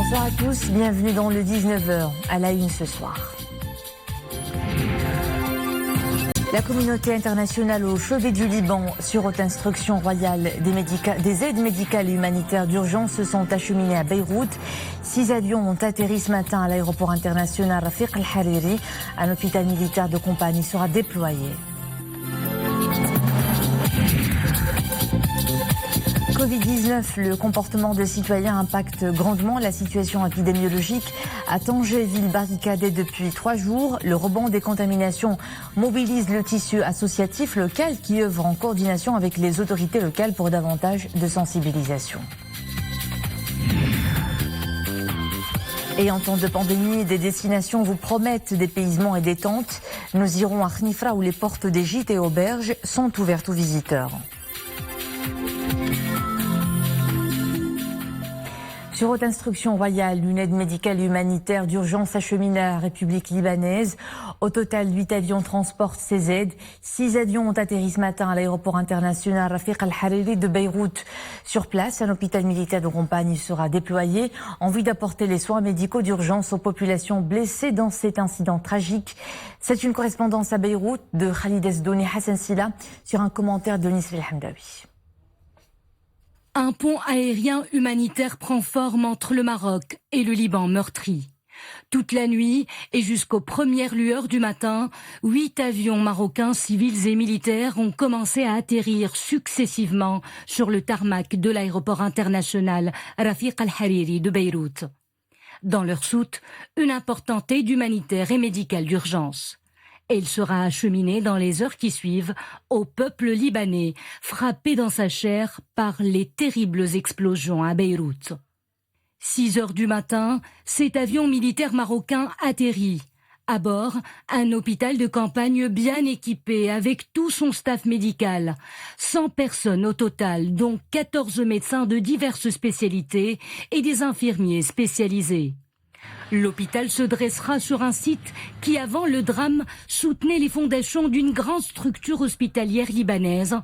Bonsoir à tous, bienvenue dans le 19h, à la une ce soir. La communauté internationale au chevet du Liban, sur haute instruction royale, des aides médicales et humanitaires d'urgence se sont acheminées à Beyrouth. 6 avions ont atterri ce matin à l'aéroport international Rafiq al-Hariri. Un hôpital militaire de compagnie sera déployé. Covid-19, le comportement des citoyens impacte grandement la situation épidémiologique. À Tanger, ville barricadée depuis 3 jours, le rebond des contaminations mobilise le tissu associatif local qui œuvre en coordination avec les autorités locales pour davantage de sensibilisation. Et en temps de pandémie, des destinations vous promettent dépaysement et détente. Nous irons à Khnifra où les portes des gîtes et auberges sont ouvertes aux visiteurs. Sur haute instruction royale, une aide médicale et humanitaire d'urgence acheminée à la République libanaise. Au total, 8 avions transportent ces aides. 6 avions ont atterri ce matin à l'aéroport international Rafiq al-Hariri de Beyrouth. Sur place, un hôpital militaire de compagnie sera déployé en vue d'apporter les soins médicaux d'urgence aux populations blessées dans cet incident tragique. C'est une correspondance à Beyrouth de Khalid Esdouni Hassan Silla sur un commentaire de Nisri El-Hamdawi. Un pont aérien humanitaire prend forme entre le Maroc et le Liban meurtri. Toute la nuit et jusqu'aux premières lueurs du matin, 8 avions marocains civils et militaires ont commencé à atterrir successivement sur le tarmac de l'aéroport international Rafiq al-Hariri de Beyrouth. Dans leur soute, une importante aide humanitaire et médicale d'urgence. Et il sera acheminé dans les heures qui suivent au peuple libanais, frappé dans sa chair par les terribles explosions à Beyrouth. 6 heures du matin, cet avion militaire marocain atterrit. À bord, un hôpital de campagne bien équipé avec tout son staff médical. 100 personnes au total, dont 14 médecins de diverses spécialités et des infirmiers spécialisés. L'hôpital se dressera sur un site qui, avant le drame, soutenait les fondations d'une grande structure hospitalière libanaise.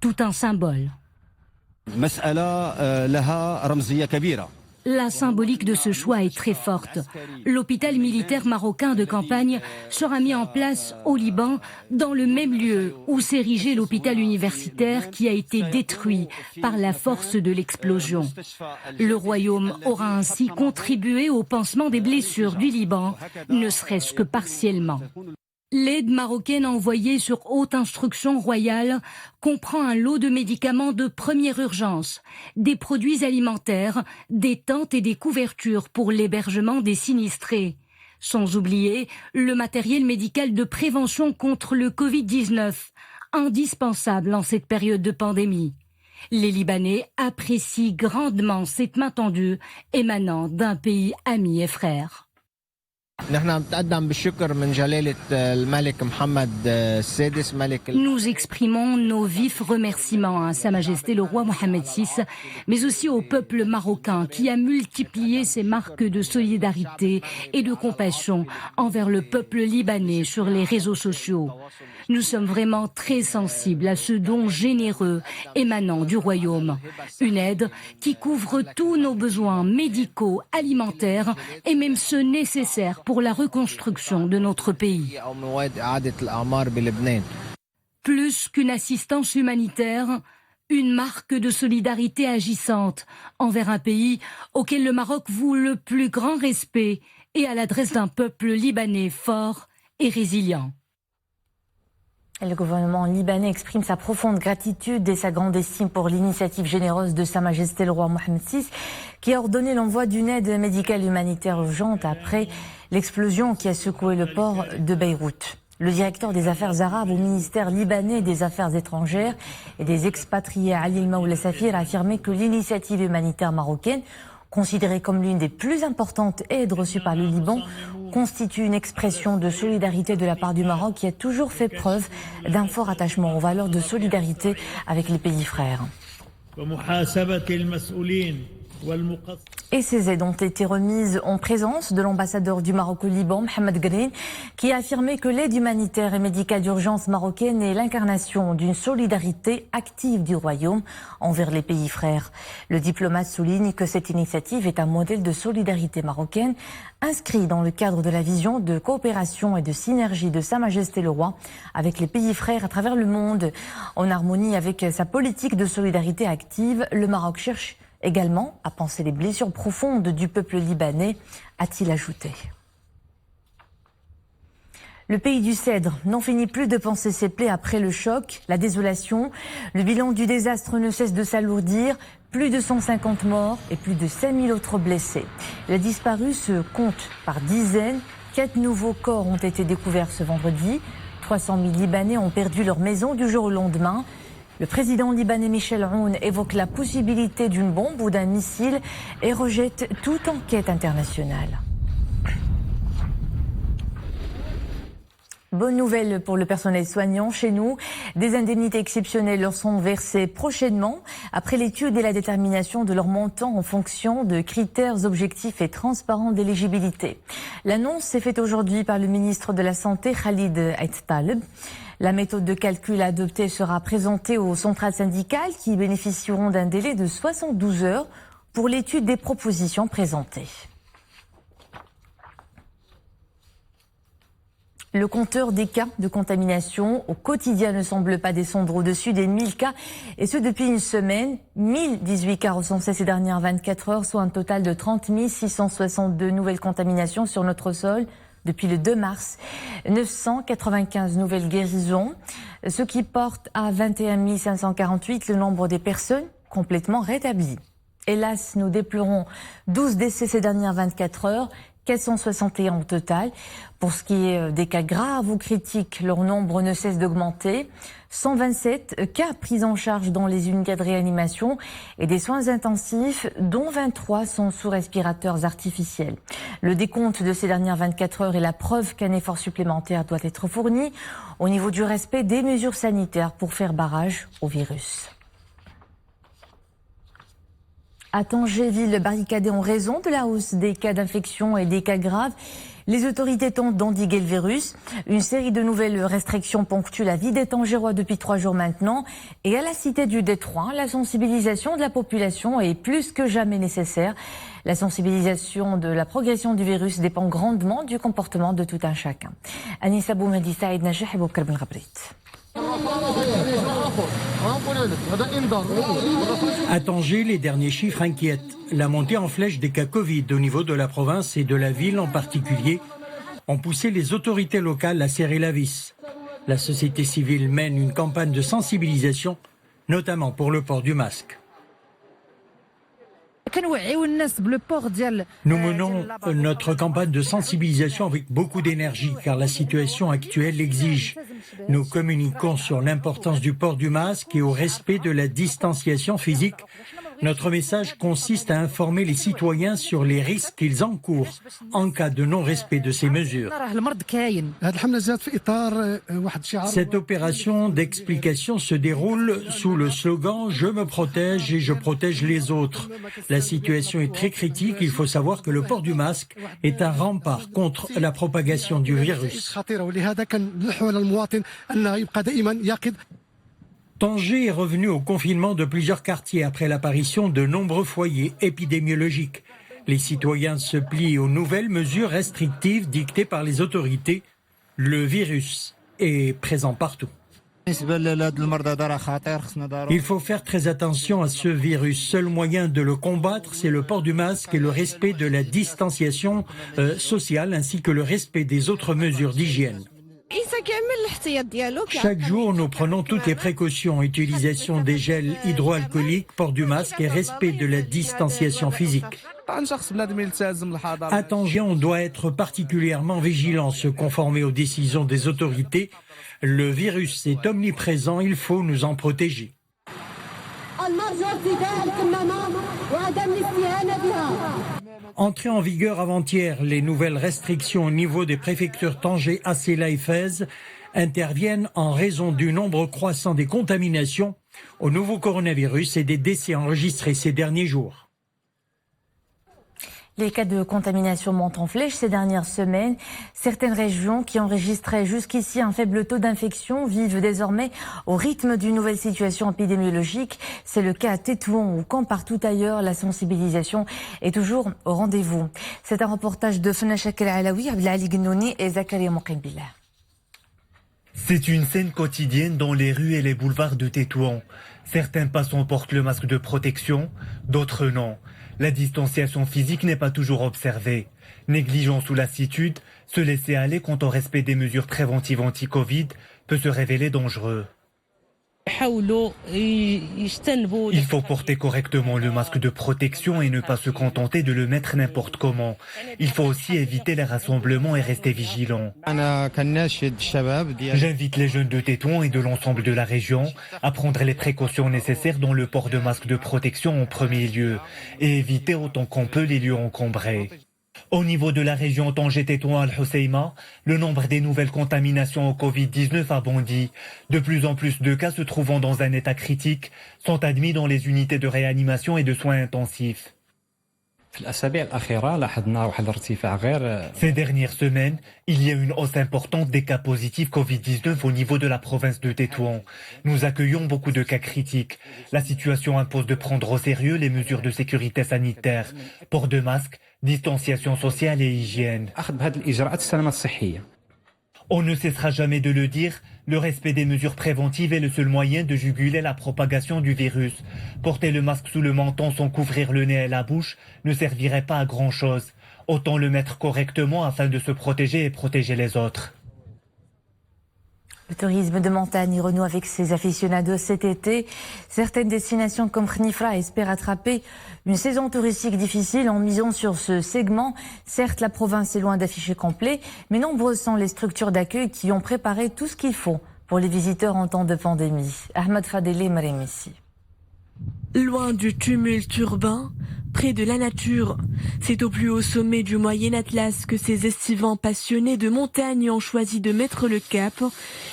Tout un symbole. La symbolique de ce choix est très forte. L'hôpital militaire marocain de campagne sera mis en place au Liban, dans le même lieu où s'érigeait l'hôpital universitaire qui a été détruit par la force de l'explosion. Le royaume aura ainsi contribué au pansement des blessures du Liban, ne serait-ce que partiellement. L'aide marocaine envoyée sur haute instruction royale comprend un lot de médicaments de première urgence, des produits alimentaires, des tentes et des couvertures pour l'hébergement des sinistrés. Sans oublier le matériel médical de prévention contre le Covid-19, indispensable en cette période de pandémie. Les Libanais apprécient grandement cette main tendue émanant d'un pays ami et frère. Nous exprimons nos vifs remerciements à Sa Majesté le roi Mohammed VI, mais aussi au peuple marocain qui a multiplié ses marques de solidarité et de compassion envers le peuple libanais sur les réseaux sociaux. Nous sommes vraiment très sensibles à ce don généreux émanant du royaume. Une aide qui couvre tous nos besoins médicaux, alimentaires et même ceux nécessaires pour la reconstruction de notre pays. Plus qu'une assistance humanitaire, une marque de solidarité agissante envers un pays auquel le Maroc voue le plus grand respect et à l'adresse d'un peuple libanais fort et résilient. Le gouvernement libanais exprime sa profonde gratitude et sa grande estime pour l'initiative généreuse de Sa Majesté le roi Mohammed VI, qui a ordonné l'envoi d'une aide médicale humanitaire urgente après l'explosion qui a secoué le port de Beyrouth. Le directeur des affaires arabes au ministère libanais des Affaires étrangères et des expatriés, Ali El-Maoula Safir, a affirmé que l'initiative humanitaire marocaine, considérée comme l'une des plus importantes aides reçues par le Liban, constitue une expression de solidarité de la part du Maroc qui a toujours fait preuve d'un fort attachement aux valeurs de solidarité avec les pays frères. Et ces aides ont été remises en présence de l'ambassadeur du Maroc au Liban, Mohamed Green, qui a affirmé que l'aide humanitaire et médicale d'urgence marocaine est l'incarnation d'une solidarité active du Royaume envers les pays frères. Le diplomate souligne que cette initiative est un modèle de solidarité marocaine inscrit dans le cadre de la vision de coopération et de synergie de Sa Majesté le Roi avec les pays frères à travers le monde. En harmonie avec sa politique de solidarité active, le Maroc cherche également à penser les blessures profondes du peuple libanais, a-t-il ajouté. Le pays du Cèdre n'en finit plus de penser ses plaies après le choc, la désolation. Le bilan du désastre ne cesse de s'alourdir. Plus de 150 morts et plus de 5000 autres blessés. Les disparus se comptent par dizaines. 4 nouveaux corps ont été découverts ce vendredi. 300 000 Libanais ont perdu leur maison du jour au lendemain. Le président libanais Michel Aoun évoque la possibilité d'une bombe ou d'un missile et rejette toute enquête internationale. Bonne nouvelle pour le personnel soignant chez nous. Des indemnités exceptionnelles leur sont versées prochainement après l'étude et la détermination de leur montant en fonction de critères objectifs et transparents d'éligibilité. L'annonce s'est faite aujourd'hui par le ministre de la Santé, Khalid Aït-Taleb. La méthode de calcul adoptée sera présentée aux centrales syndicales qui bénéficieront d'un délai de 72 heures pour l'étude des propositions présentées. Le compteur des cas de contamination au quotidien ne semble pas descendre au-dessus des 1000 cas, et ce depuis une semaine. 1018 cas recensés ces dernières 24 heures, soit un total de 30 662 nouvelles contaminations sur notre sol depuis le 2 mars. 995 nouvelles guérisons, ce qui porte à 21 548 le nombre des personnes complètement rétablies. Hélas, nous déplorons 12 décès ces dernières 24 heures, 461 au total. Pour ce qui est des cas graves ou critiques, leur nombre ne cesse d'augmenter. 127 cas pris en charge dans les unités de réanimation et des soins intensifs, dont 23 sont sous respirateurs artificiels. Le décompte de ces dernières 24 heures est la preuve qu'un effort supplémentaire doit être fourni au niveau du respect des mesures sanitaires pour faire barrage au virus. À Tanger, ville barricadée en raison de la hausse des cas d'infection et des cas graves, les autorités tentent d'endiguer le virus. Une série de nouvelles restrictions ponctuent la vie des Tangérois depuis 3 jours maintenant. Et à la cité du Détroit, la sensibilisation de la population est plus que jamais nécessaire. La sensibilisation de la progression du virus dépend grandement du comportement de tout un chacun. Anissa Boumedi, Saïd Najih et Boukar Ben Ghabrit. À Tanger, les derniers chiffres inquiètent. La montée en flèche des cas Covid au niveau de la province et de la ville en particulier ont poussé les autorités locales à serrer la vis. La société civile mène une campagne de sensibilisation, notamment pour le port du masque. Nous menons notre campagne de sensibilisation avec beaucoup d'énergie car la situation actuelle l'exige. Nous communiquons sur l'importance du port du masque et au respect de la distanciation physique. Notre message consiste à informer les citoyens sur les risques qu'ils encourent en cas de non-respect de ces mesures. Cette opération d'explication se déroule sous le slogan « Je me protège et je protège les autres ». La situation est très critique. Il faut savoir que le port du masque est un rempart contre la propagation du virus. Tanger est revenu au confinement de plusieurs quartiers après l'apparition de nombreux foyers épidémiologiques. Les citoyens se plient aux nouvelles mesures restrictives dictées par les autorités. Le virus est présent partout. Il faut faire très attention à ce virus. Seul moyen de le combattre, c'est le port du masque et le respect de la distanciation sociale ainsi que le respect des autres mesures d'hygiène. Chaque jour, nous prenons toutes les précautions, utilisation des gels hydroalcooliques, port du masque et respect de la distanciation physique. À Tanger, on doit être particulièrement vigilant, se conformer aux décisions des autorités. Le virus est omniprésent, il faut nous en protéger. Entrées en vigueur avant-hier, les nouvelles restrictions au niveau des préfectures Tanger, Assela et Fès interviennent en raison du nombre croissant des contaminations au nouveau coronavirus et des décès enregistrés ces derniers jours. Les cas de contamination montent en flèche ces dernières semaines. Certaines régions qui enregistraient jusqu'ici un faible taux d'infection vivent désormais au rythme d'une nouvelle situation épidémiologique. C'est le cas à Tétouan ou comme partout ailleurs, la sensibilisation est toujours au rendez-vous. C'est un reportage de Fna Chakir Alaoui, Abdelali Genouni et Zakaria Mouqimbillah. C'est une scène quotidienne dans les rues et les boulevards de Tétouan. Certains passants portent le masque de protection, d'autres non. La distanciation physique n'est pas toujours observée. Négligence ou lassitude, se laisser aller quant au respect des mesures préventives anti-Covid peut se révéler dangereux. Il faut porter correctement le masque de protection et ne pas se contenter de le mettre n'importe comment. Il faut aussi éviter les rassemblements et rester vigilant. J'invite les jeunes de Tétouan et de l'ensemble de la région à prendre les précautions nécessaires dans le port de masque de protection en premier lieu et éviter autant qu'on peut les lieux encombrés. Au niveau de la région Tanger-Tétouan-Al-Hoceima, le nombre des nouvelles contaminations au Covid-19 a bondi. De plus en plus de cas se trouvant dans un état critique sont admis dans les unités de réanimation et de soins intensifs. Ces dernières semaines, il y a une hausse importante des cas positifs Covid-19 au niveau de la province de Tétouan. Nous accueillons beaucoup de cas critiques. La situation impose de prendre au sérieux les mesures de sécurité sanitaire, port de masque, distanciation sociale et hygiène. On ne cessera jamais de le dire, le respect des mesures préventives est le seul moyen de juguler la propagation du virus. Porter le masque sous le menton sans couvrir le nez et la bouche ne servirait pas à grand-chose. Autant le mettre correctement afin de se protéger et protéger les autres. Le tourisme de montagne renoue avec ses aficionados cet été. Certaines destinations comme Khnifra espèrent attraper une saison touristique difficile en misant sur ce segment. Certes, la province est loin d'afficher complet, mais nombreuses sont les structures d'accueil qui ont préparé tout ce qu'il faut pour les visiteurs en temps de pandémie. Ahmed Fadeli Maremissi. Loin du tumulte urbain, près de la nature, c'est au plus haut sommet du Moyen Atlas que ces estivants passionnés de montagne ont choisi de mettre le cap.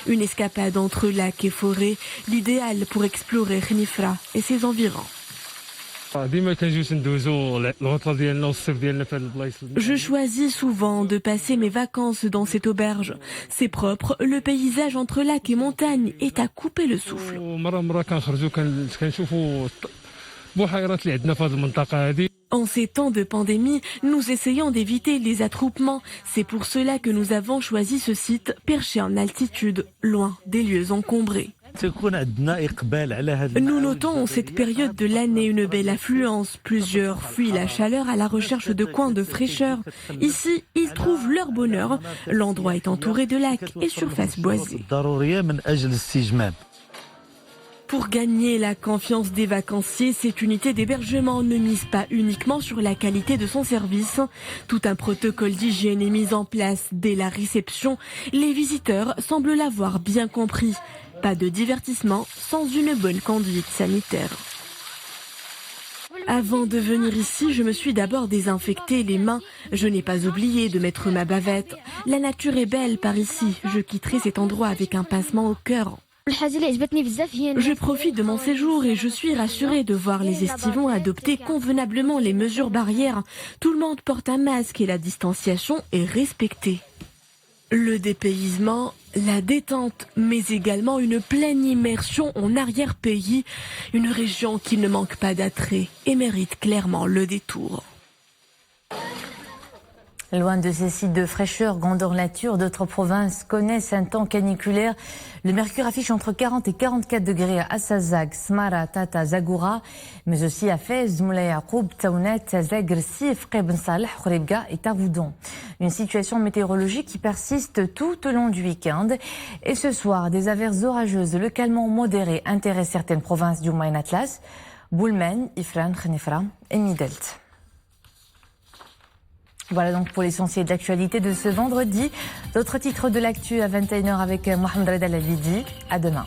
Une escapade entre lacs et forêts, l'idéal pour explorer Khnifra et ses environs. Je choisis souvent de passer mes vacances dans cette auberge. C'est propre, le paysage entre lac et montagne est à couper le souffle. En ces temps de pandémie, nous essayons d'éviter les attroupements. C'est pour cela que nous avons choisi ce site perché en altitude, loin des lieux encombrés. Nous notons en cette période de l'année une belle affluence. Plusieurs fuient la chaleur à la recherche de coins de fraîcheur. Ici, ils trouvent leur bonheur. L'endroit est entouré de lacs et surfaces boisées. Pour gagner la confiance des vacanciers, cette unité d'hébergement ne mise pas uniquement sur la qualité de son service. Tout un protocole d'hygiène est mis en place dès la réception. Les visiteurs semblent l'avoir bien compris. Pas de divertissement sans une bonne conduite sanitaire. Avant de venir ici, je me suis d'abord désinfecté les mains. Je n'ai pas oublié de mettre ma bavette. La nature est belle par ici. Je quitterai cet endroit avec un pincement au cœur. Je profite de mon séjour et je suis rassurée de voir les estivants adopter convenablement les mesures barrières. Tout le monde porte un masque et la distanciation est respectée. Le dépaysement, la détente, mais également une pleine immersion en arrière-pays, une région qui ne manque pas d'attrait et mérite clairement le détour. Loin de ces sites de fraîcheur, grandeur nature, d'autres provinces connaissent un temps caniculaire. Le mercure affiche entre 40 et 44 degrés à Assazag, Smara, Tata, Zagoura, mais aussi à Fez, Moulay Yacoub, Taounet, Zagr, Sif, Qeb Saleh, Khorebga et Taroudon. Une situation météorologique qui persiste tout au long du week-end. Et ce soir, des averses orageuses localement modérées intéressent certaines provinces du Moyen Atlas, Boulmen, Ifran, Khnifra et Midelt. Voilà donc pour l'essentiel de l'actualité de ce vendredi. D'autres titres de l'actu à 21h avec Mohamed Reda Lavidi. À demain.